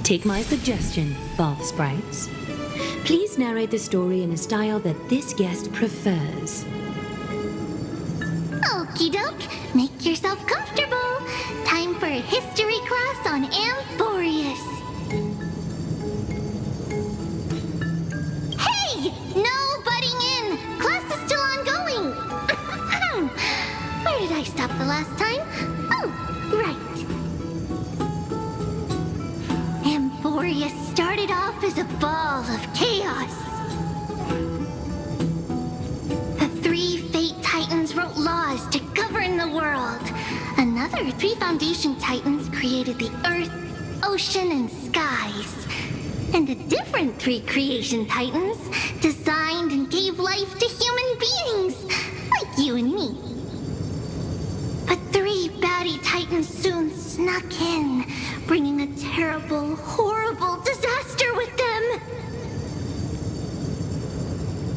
Take my suggestion, bath sprites. Please narrate the story in a style that this guest prefers. Okie doke, make yourself comfortable. Time for a history class on Amphorius. Hey! No butting in! Class is still ongoing! Where did I stop the last time? Oh, right. Amphorius started off as a ball of chaos. The three Fate Titans wrote laws to govern the world. Another three Foundation Titans created the Earth, Ocean, and Skies. And a different three Creation Titans designed and gave life to human beings, like you and me. But three baddie Titans soon snuck in, bringing a terrible, horrible disaster with them.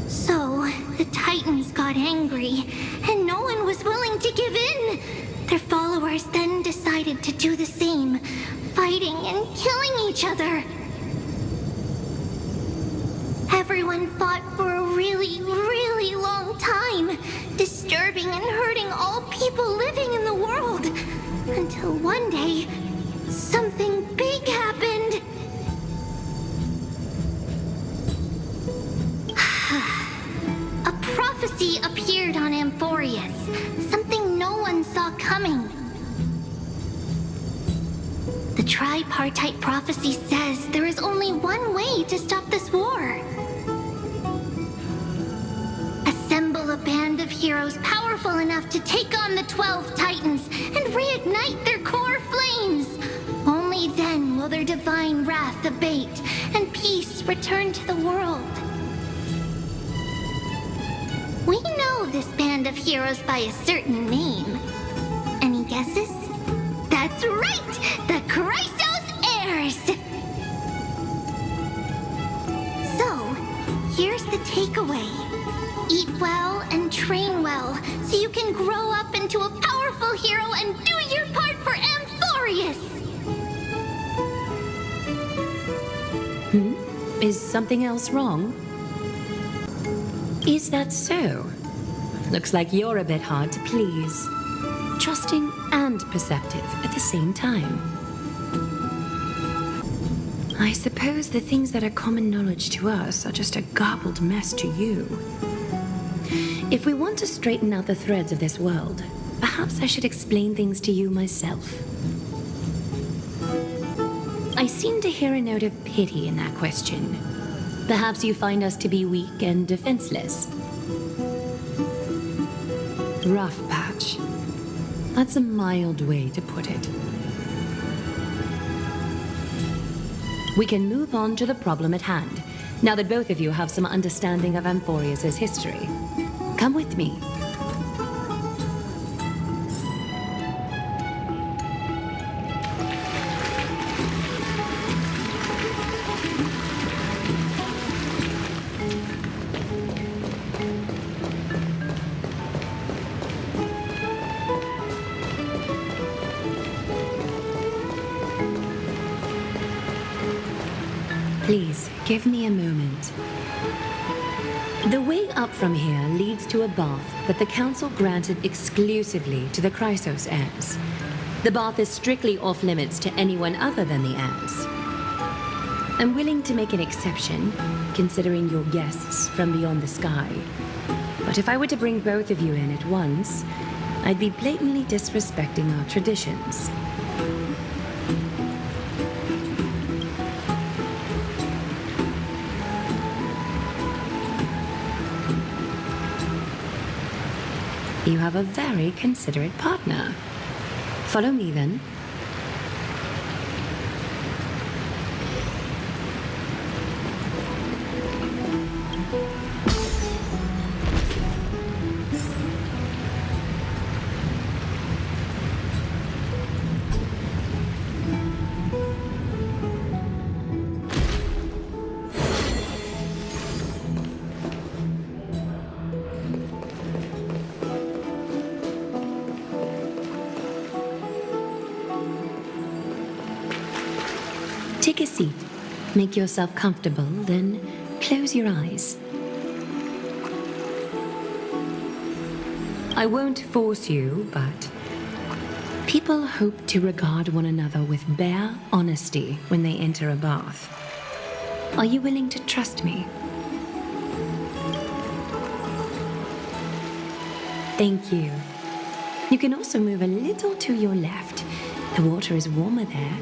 So, the Titans got angry, and no one was willing to give in. Their followers then decided to do the same, fighting and killing each other. Everyone fought for a really, really long time, disturbing and hurting all people living in the world. Until one day, something big happened. A prophecy appeared on Amphorius, something no one saw coming. The tripartite prophecy says there is only one way to stop this war. Assemble a band of heroes powerful enough to take on the 12 Titans and reignite their core flames. Only then will their divine wrath abate and peace return to the world. We know this band of heroes by a certain name. Any guesses? That's right! The Chrysos Heirs! So, here's the takeaway. Eat well and train well, so you can grow up into a powerful hero and do your part for Amphorius! Is something else wrong? Is that so? Looks like you're a bit hard to please. Trusting and perceptive at the same time. I suppose the things that are common knowledge to us are just a garbled mess to you. If we want to straighten out the threads of this world, perhaps I should explain things to you myself. I seem to hear a note of pity in that question. Perhaps you find us to be weak and defenseless. Rough patch. That's a mild way to put it. We can move on to the problem at hand, now that both of you have some understanding of Amphorius' history. Come with me. Please, give me a moment. The way up from here leads to a bath that the Council granted exclusively to the Chrysos Heirs. The bath is strictly off-limits to anyone other than the heirs. I'm willing to make an exception, considering your guests from beyond the sky. But if I were to bring both of you in at once, I'd be blatantly disrespecting our traditions. You have a very considerate partner. Follow me, then. Take a seat. Make yourself comfortable, then close your eyes. I won't force you, but people hope to regard one another with bare honesty when they enter a bath. Are you willing to trust me? Thank you. You can also move a little to your left. The water is warmer there.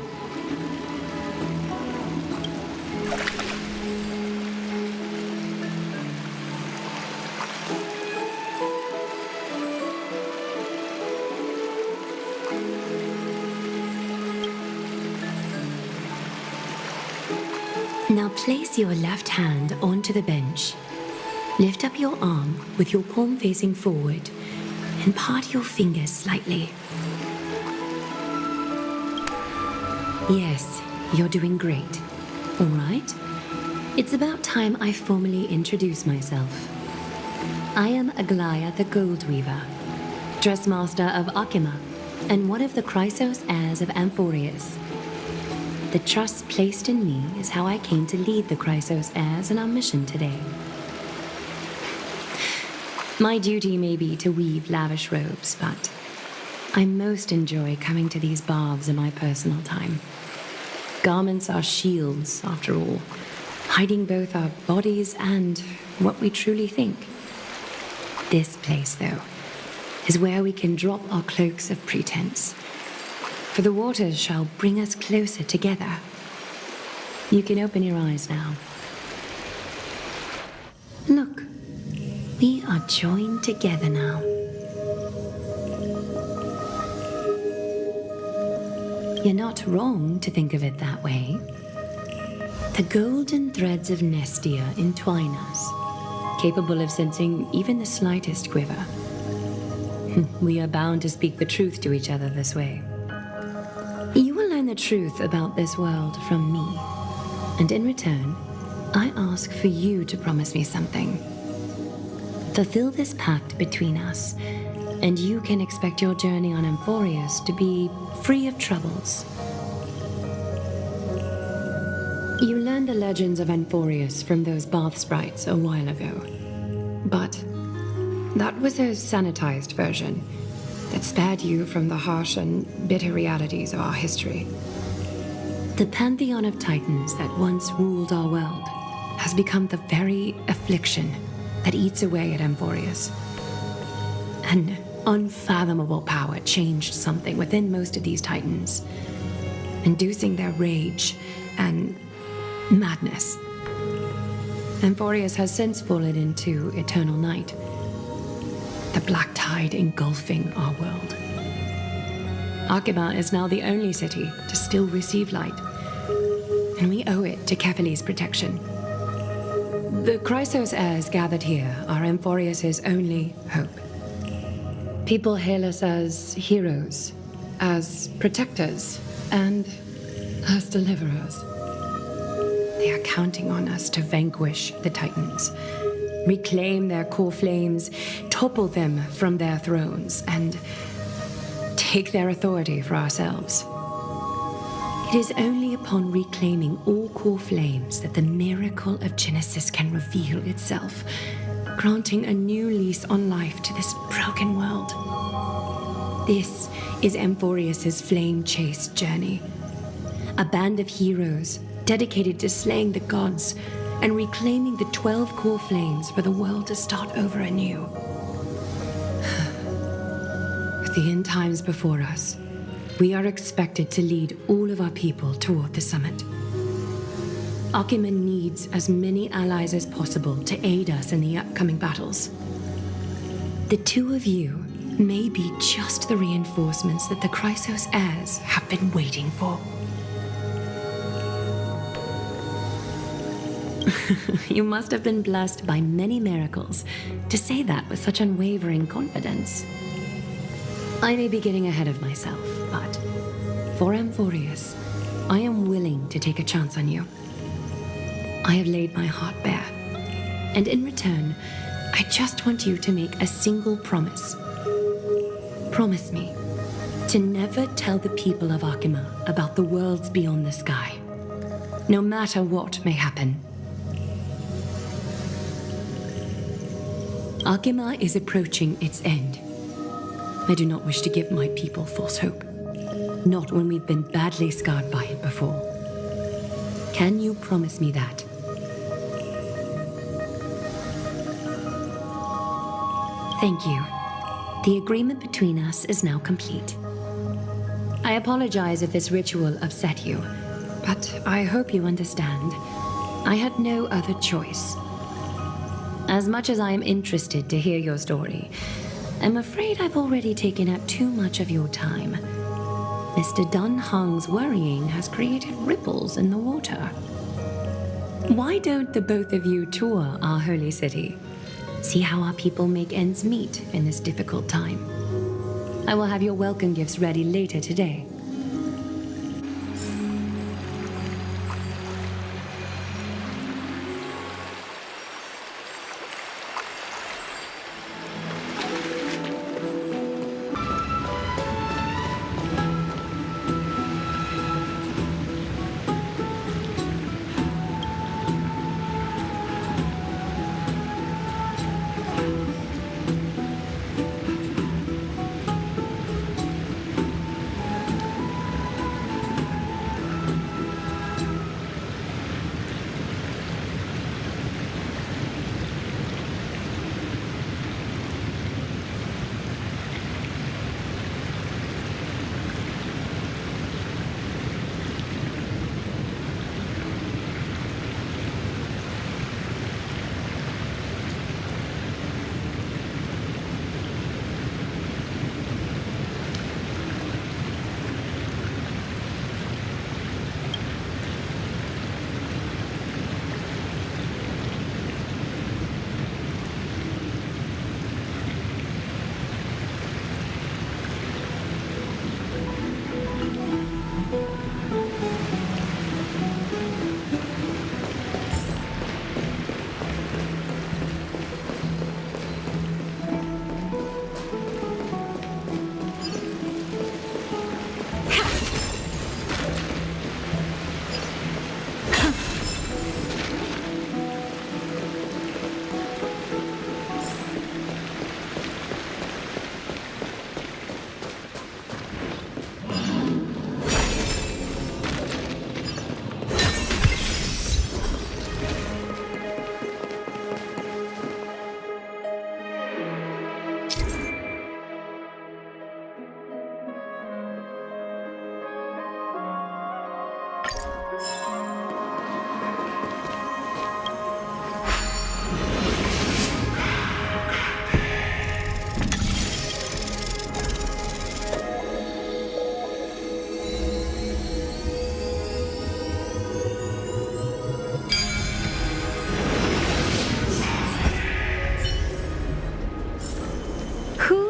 Now place your left hand onto the bench. Lift up your arm with your palm facing forward and part your fingers slightly. Yes, you're doing great. All right. It's about time I formally introduce myself. I am Aglaya the Gold Weaver, Dressmaster of Akima, and one of the Chrysos heirs of Amphorius. The trust placed in me is how I came to lead the Chrysos heirs in our mission today. My duty may be to weave lavish robes, but I most enjoy coming to these baths in my personal time. Garments are shields, after all, hiding both our bodies and what we truly think. This place, though, is where we can drop our cloaks of pretense. For the waters shall bring us closer together. You can open your eyes now. Look, we are joined together now. You're not wrong to think of it that way. The golden threads of Nestia entwine us, capable of sensing even the slightest quiver. We are bound to speak the truth to each other this way. You will learn the truth about this world from me, and in return, I ask for you to promise me something. Fulfill this pact between us, and you can expect your journey on Amphorius to be free of troubles. You learned the legends of Amphorius from those bath sprites a while ago, but that was a sanitized version that spared you from the harsh and bitter realities of our history. The pantheon of titans that once ruled our world has become the very affliction that eats away at Amphorius. An unfathomable power changed something within most of these titans, inducing their rage and madness. Amphorius has since fallen into eternal night, the black tide engulfing our world. Akima is now the only city to still receive light, and we owe it to Kefali's protection. The Chrysos heirs gathered here are Amphorius' only hope. People hail us as heroes, as protectors, and as deliverers. They are counting on us to vanquish the Titans, reclaim their core flames, topple them from their thrones, and take their authority for ourselves. It is only upon reclaiming all core flames that the miracle of Genesis can reveal itself, granting a new lease on life to this broken world. This is Amphorius' flame-chased journey. A band of heroes dedicated to slaying the gods and reclaiming the 12 core flames for the world to start over anew. With the end times before us, we are expected to lead all of our people toward the summit. Akima needs as many allies as possible to aid us in the upcoming battles. The two of you may be just the reinforcements that the Chrysos heirs have been waiting for. You must have been blessed by many miracles to say that with such unwavering confidence. I may be getting ahead of myself, but for Amphorius, I am willing to take a chance on you. I have laid my heart bare, and in return, I just want you to make a single promise. Promise me to never tell the people of Akima about the worlds beyond the sky. no matter what may happen. Akima is approaching its end. I do not wish to give my people false hope. Not when we've been badly scarred by it before. Can you promise me that? Thank you. The agreement between us is now complete. I apologize if this ritual upset you, but I hope you understand. I had no other choice. As much as I am interested to hear your story, I'm afraid I've already taken up too much of your time. Mr. Dunhung's worrying has created ripples in the water. Why don't the both of you tour our holy city? See how our people make ends meet in this difficult time. I will have your welcome gifts ready later today.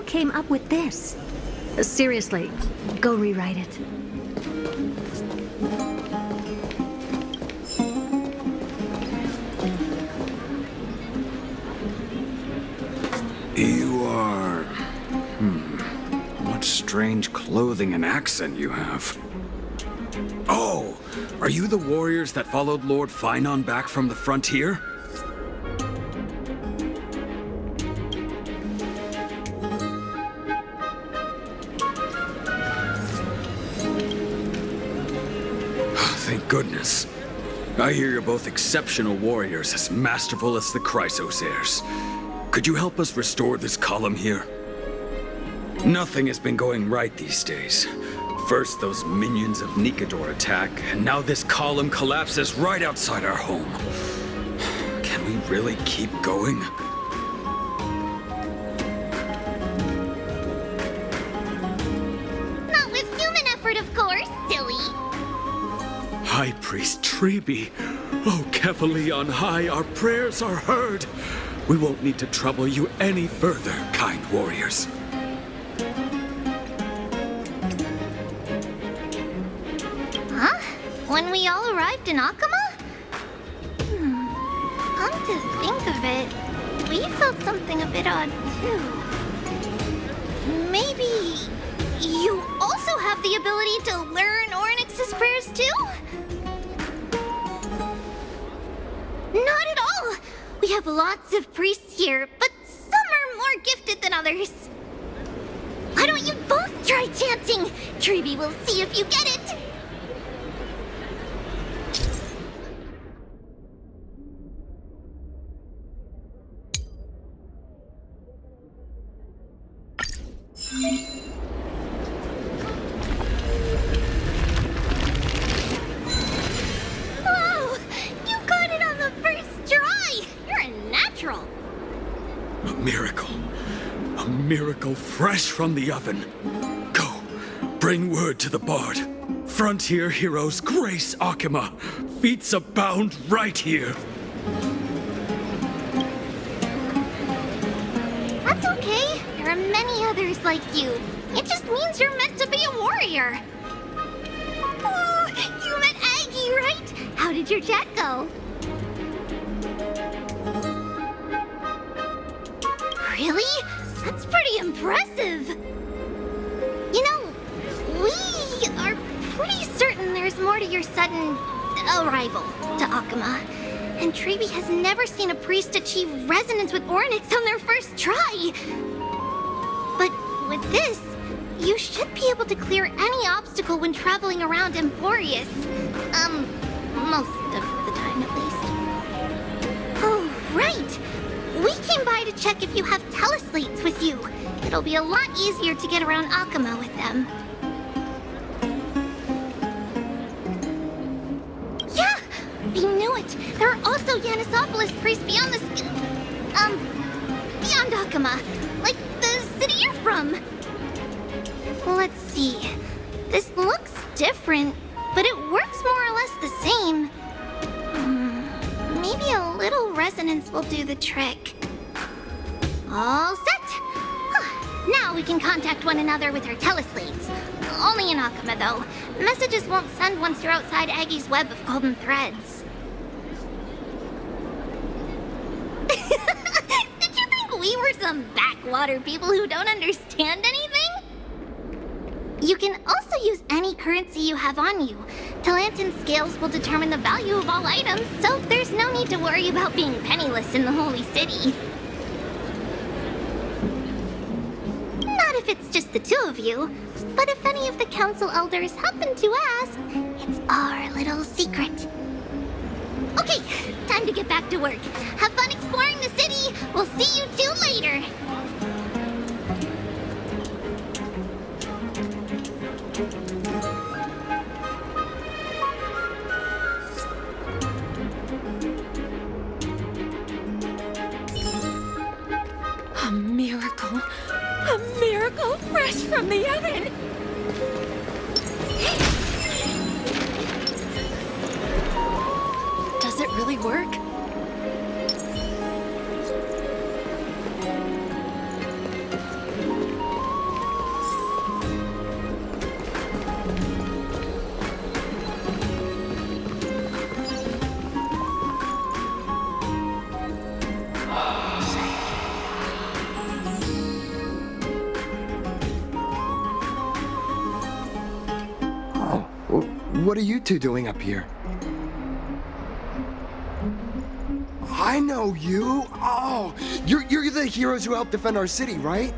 Came up with this? Seriously, go rewrite it. You are... What strange clothing and accent you have. Oh, are you the warriors that followed Lord Finon back from the frontier? Thank goodness. I hear you're both exceptional warriors, as masterful as the Chrysos heirs. Could you help us restore this column here? Nothing has been going right these days. First those minions of Nikador attack, and now this column collapses right outside our home. Can we really keep going? Not with human effort, of course, silly. High Priest Treeby, oh Kevali on high, our prayers are heard. We won't need to trouble you any further, kind warriors. Huh? When we all arrived in Akama? Come to think of it, we felt something a bit odd too. Maybe you also have the ability to learn Ornyx's prayers too? We have lots of priests here, but some are more gifted than others. Why don't you both try chanting? Treeby will see if you get it. Whoa! You got it on the first try! You're a natural. A miracle. A miracle fresh from the oven. Go, bring word to the bard. Frontier heroes grace Akima. Feats abound right here. That's okay. There are many others like you. It just means you're meant to be a warrior. Oh, you met Aggie, right? How did your chat go? Really? That's pretty impressive. You know, we are pretty certain there's more to your sudden arrival to Akima. And Treeby has never seen a priest achieve resonance with Ornyx on their first try. But with this, you should be able to clear any obstacle when traveling around Emporius. Most of the time at least. Oh, right! We came by to check if you have teleslates with you. It'll be a lot easier to get around Akima with them. Yeah! We knew it! There are also Yanisopolis priests beyond beyond Akima. Like the city you're from. Let's see. This looks different, but it works more or less the same. Maybe a little resonance will do the trick. All set! Now we can contact one another with our teleslates. Only in Akima, though. Messages won't send once you're outside Aggie's web of golden threads. Did you think we were some backwater people who don't understand anything? You can also use any currency you have on you. Talantan scales will determine the value of all items, so there's no need to worry about being penniless in the Holy City. Not if it's just the two of you, but if any of the council elders happen to ask, it's our little secret. Okay, time to get back to work. Have fun exploring the city. We'll see you two later. A miracle. A miracle fresh from the oven. Does it really work? What are you two doing up here? I know you. Oh, you're the heroes who helped defend our city, right?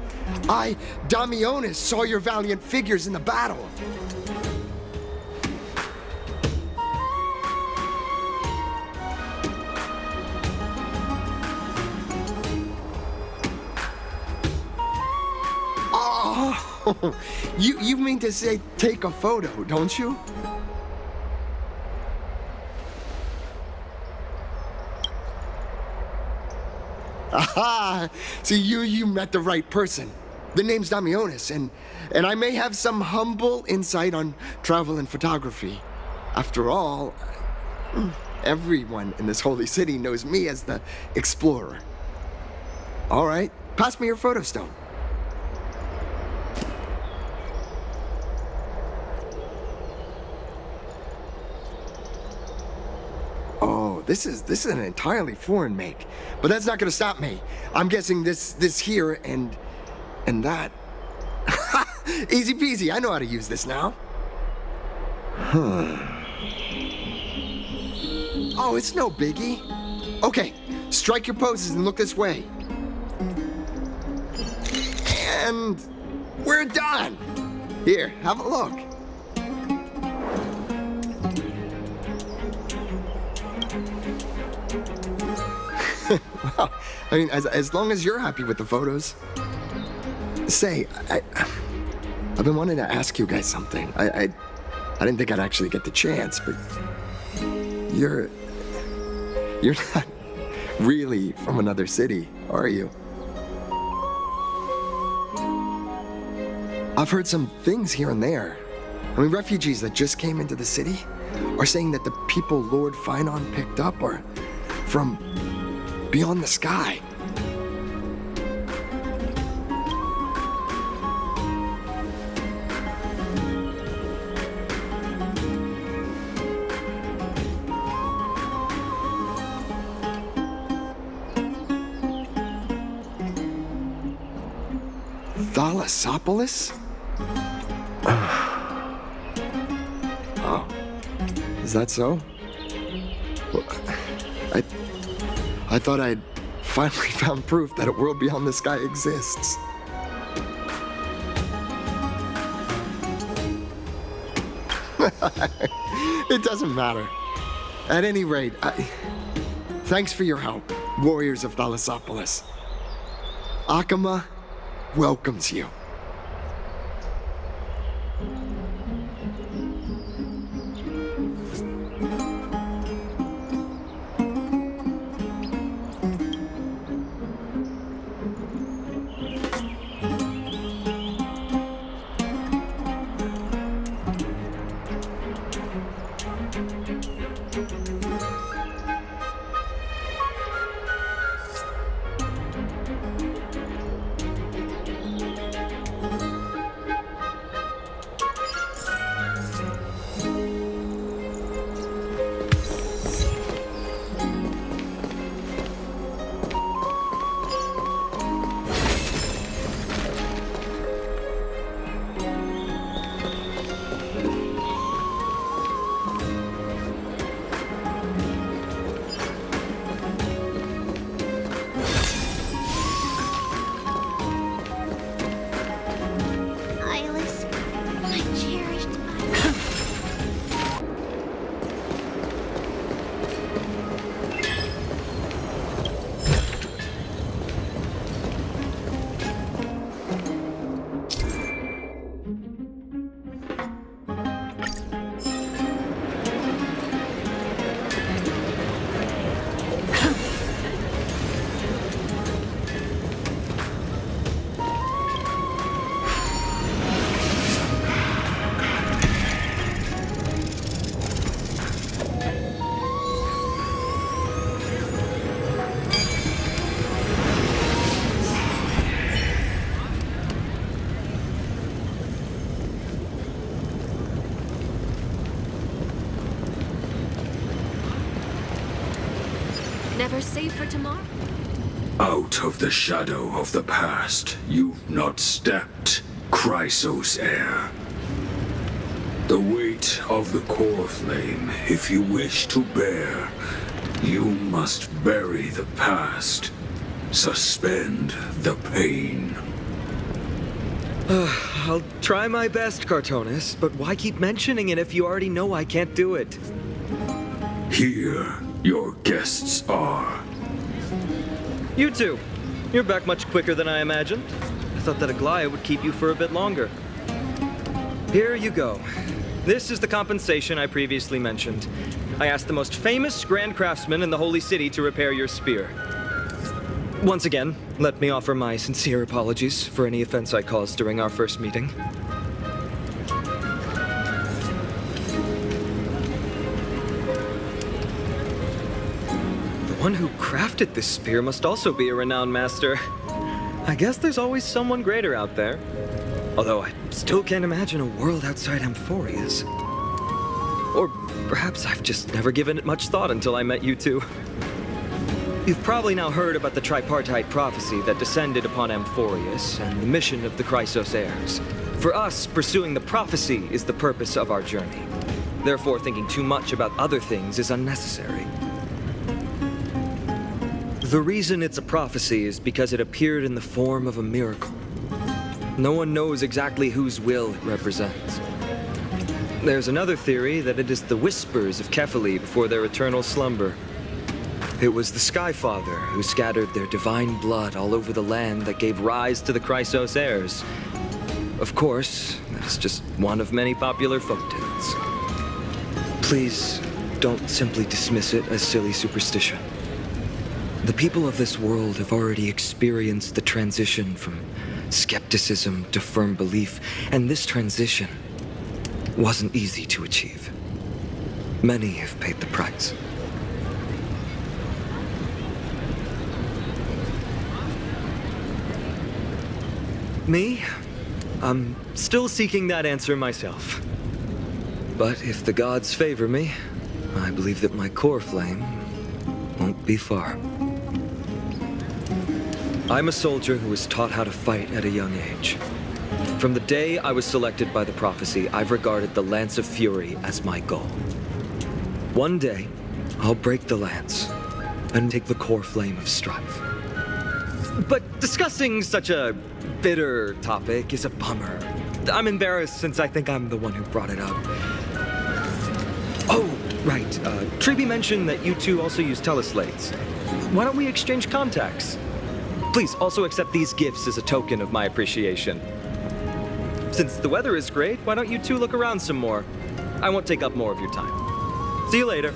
Damionis, saw your valiant figures in the battle. Oh, you mean to say take a photo, don't you? Aha! See, you met the right person. The name's Damionis, and I may have some humble insight on travel and photography. After all, everyone in this holy city knows me as the explorer. All right, pass me your photo stone. Oh, this is an entirely foreign make, but that's not gonna stop me. I'm guessing this here and that. Easy peasy, I know how to use this now. Oh, it's no biggie. Okay, Strike your poses and look this way. And we're done. Here, have a look. Well, I mean, as long as you're happy with the photos. Say, I've been wanting to ask you guys something. I didn't think I'd actually get the chance, but you're not really from another city, are you? I've heard some things here and there. I mean, refugees that just came into the city are saying that the people Lord Finon picked up are from beyond the sky. Thalassopolis? Oh, is that so? Well, I thought I'd finally found proof that a world beyond the sky exists. It doesn't matter. At any rate, thanks for your help, warriors of Thalassopolis. Akama welcomes you. Never safe for tomorrow? Out of the shadow of the past, you've not stepped, Chrysos heir. The weight of the core flame, if you wish to bear, you must bury the past, suspend the pain. I'll try my best, Cartonis, but why keep mentioning it if you already know I can't do it? Here, your guests are. You two. You're back much quicker than I imagined. I thought that Aglaya would keep you for a bit longer. Here you go. This is the compensation I previously mentioned. I asked the most famous Grand Craftsman in the Holy City to repair your spear. Once again, let me offer my sincere apologies for any offense I caused during our first meeting. The one who crafted this spear must also be a renowned master. I guess there's always someone greater out there. Although I still can't imagine a world outside Amphoria's. Or perhaps I've just never given it much thought until I met you two. You've probably now heard about the tripartite prophecy that descended upon Amphorius and the mission of the Chrysos heirs. For us, pursuing the prophecy is the purpose of our journey. Therefore, thinking too much about other things is unnecessary. The reason it's a prophecy is because it appeared in the form of a miracle. No one knows exactly whose will it represents. There's another theory that it is the whispers of Kefali before their eternal slumber. It was the Sky Father who scattered their divine blood all over the land that gave rise to the Chrysos heirs. Of course, that is just one of many popular folktales. Please, don't simply dismiss it as silly superstition. The people of this world have already experienced the transition from skepticism to firm belief, and this transition wasn't easy to achieve. Many have paid the price. Me? I'm still seeking that answer myself. But if the gods favor me, I believe that my core flame won't be far. I'm a soldier who was taught how to fight at a young age. From the day I was selected by the prophecy, I've regarded the Lance of Fury as my goal. One day, I'll break the lance and take the core flame of strife. But discussing such a bitter topic is a bummer. I'm embarrassed since I think I'm the one who brought it up. Oh, right. Triby mentioned that you two also use teleslates. Why don't we exchange contacts? Please also accept these gifts as a token of my appreciation. Since the weather is great, why don't you two look around some more? I won't take up more of your time. See you later.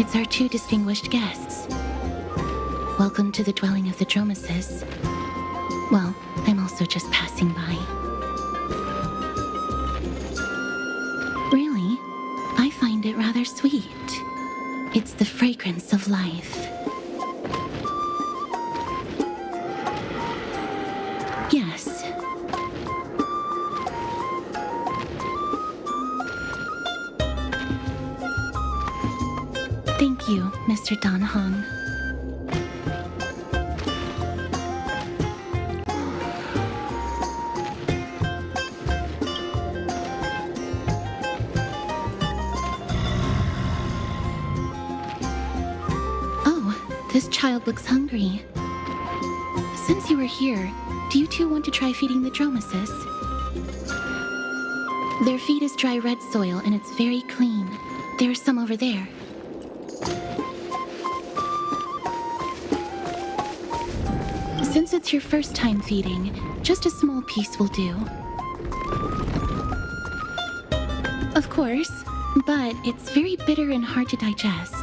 It's our two distinguished guests. Welcome to the dwelling of the Dromeses. Well, I'm also just passing by. Really, I find it rather sweet. It's the fragrance of life. Yes. Thank you, Mr. Dan Hong. Oh, this child looks hungry. Since you were here, do you two want to try feeding the Dromeses? Their feed is dry red soil and it's very clean. There's some over there. Since it's your first time feeding, just a small piece will do. Of course, but it's very bitter and hard to digest.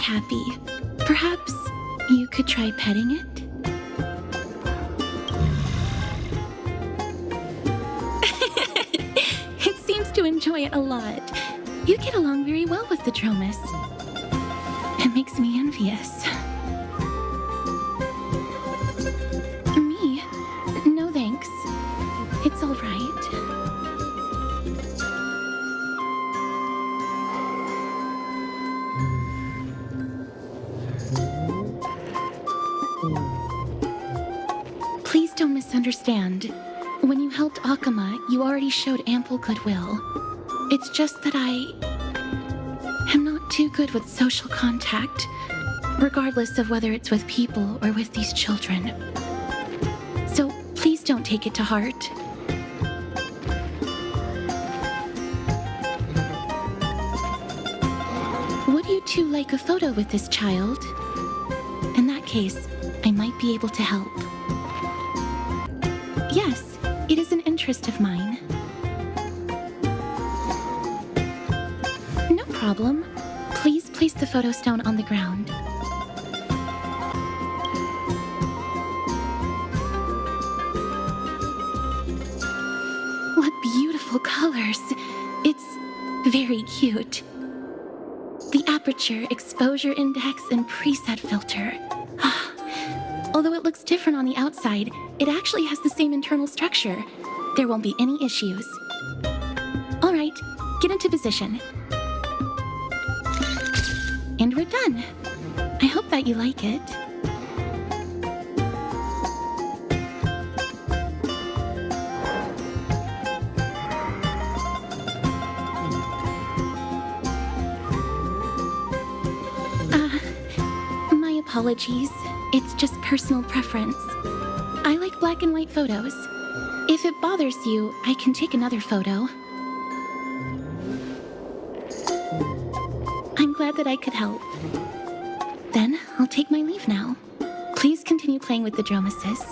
happy. Perhaps you could try petting it? It seems to enjoy it a lot. You get along very well with the Dromus. It makes me envious. Me? No thanks. It's all right. Please don't misunderstand. When you helped Akama, you already showed ample goodwill. It's just that I am not too good with social contact, regardless of whether it's with people or with these children. So please don't take it to heart. Would you two like a photo with this child? In that case, I might be able to help. Yes, it is an interest of mine. No problem. Please place the photo stone on the ground. What beautiful colors. It's very cute. The aperture, exposure index, and preset filter. Although it looks different on the outside, it actually has the same internal structure. There won't be any issues. All right, get into position. And we're done. I hope that you like it. My apologies. It's just personal preference. I like black and white photos. If it bothers you, I can take another photo. I'm glad that I could help. Then, I'll take my leave now. Please continue playing with the Dromuses.